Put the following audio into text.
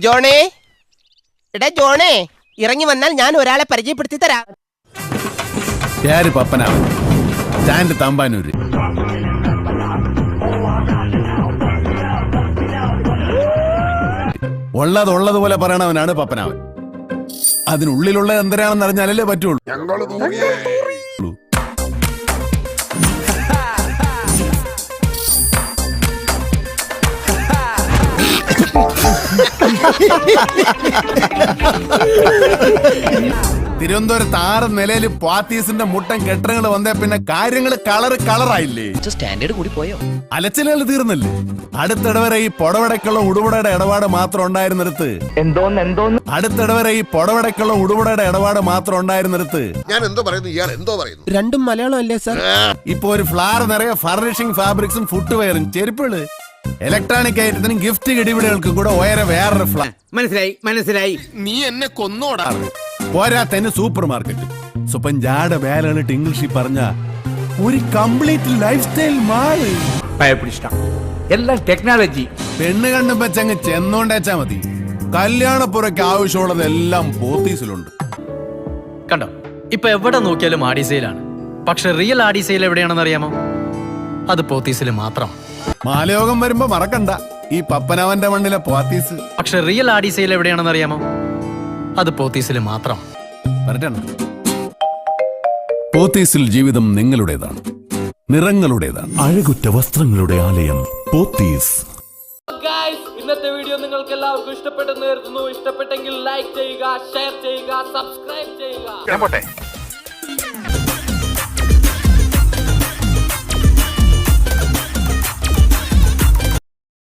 ജോണേ, എടാ ജോണേ, ഇറങ്ങി വന്നാൽ ഞാൻ ഒരാളെ പരിചയപ്പെടുത്തി തരാം. പേര് പപ്പനാവൻ, സ്റ്റാൻഡ് തമ്പാനൂര്. ഉള്ളതുപോലെ പറയണവനാണ് പപ്പനാവൻ. അതിനുള്ളിലുള്ള എന്തരാണെന്ന് അറിഞ്ഞാലല്ലേ പറ്റുള്ളൂ. തിരുവനന്തപുരത്ത് 6 നിലയിൽ പാത്തീസിന്റെ മുട്ടൻ കെട്ടിടങ്ങൾ വന്നേ പിന്നെ കാര്യങ്ങൾ കളറായില്ലേ? സ്റ്റാൻഡേർഡ് കൂടി പോയോ? അലച്ചിലുകൾ തീർന്നില്ലേ? അടുത്തിടവരെ ഈ പൊടവടക്കുള്ള ഉടുപടയുടെ ഇടപാട് മാത്രം ഉണ്ടായിരുന്നിടത്ത് ഞാൻ എന്തോ പറയുന്നു, ഇയാൾ എന്തോ പറയുന്നു. രണ്ടും മലയാളം അല്ലേ സാർ? ഇപ്പൊ ഒരു ഫ്ലാർ നിറയെ ഫർണിഷിംഗ് ഫാബ്രിക്സും ഫുഡ് വെയറും ചെരുപ്പുകള് ഇലക്ട്രോണിക് ഐറ്റത്തിനും ഗിഫ്റ്റ് കിടിപിടികൾക്കും കൂടെ വേറൊരു ഫ്ലാർ. മനസ്സിലായി. നീ എന്നെ കൊന്നോടാ. പോരാത്തന്നെ സൂപ്പർ മാർക്കറ്റ്. സുപ്പഞ്ചാടെ വേലണിട്ട് ഇംഗ്ലീഷിൽ പറഞ്ഞ ഒരു കംപ്ലീറ്റ് ലൈഫ് സ്റ്റൈൽ മാള്. എല്ലാം ടെക്നോളജി. പെണ്ണ് കണ്ണും വെച്ചങ്ങ് ചെന്നോണ്ടേച്ചാ മതി. കല്യാണപ്പുറയ്ക്ക് ആവശ്യമുള്ളതെല്ലാം പോത്തീസിലുണ്ട്. കണ്ടോ, ഇപ്പൊ എവിടെ നോക്കിയാലും ആഡി സെയിലാണ്. പക്ഷെ റിയൽ ആഡി സെയിൽ എവിടെയാണെന്ന് അറിയാമോ? അത് പോത്തീസിൽ മാത്രം. മാലയോഗം വരുമ്പോ മറക്കണ്ട ഈ പപ്പനവന്റെ മണ്ണിലെ പോത്തീസ്. പക്ഷെ റിയൽ ആഡി സെയിൽ എവിടെയാണെന്ന് അറിയാമോ? അത് പോത്തീസിൽ മാത്രം. പോത്തീസിൽ ജീവിതം നിങ്ങളുടേതാണ്, നിറങ്ങളുടേതാണ്. അഴകുറ്റ വസ്ത്രങ്ങളുടെ ആലയം പോത്തീസ്. ഇന്നത്തെ വീഡിയോ നിങ്ങൾക്ക് എല്ലാവർക്കും ഇഷ്ടപ്പെട്ടെന്ന് കരുതുന്നു. ഇഷ്ടപ്പെട്ടെങ്കിൽ ലൈക്ക് ചെയ്യുക, ഷെയർ ചെയ്യുക, സബ്സ്ക്രൈബ് ചെയ്യുക.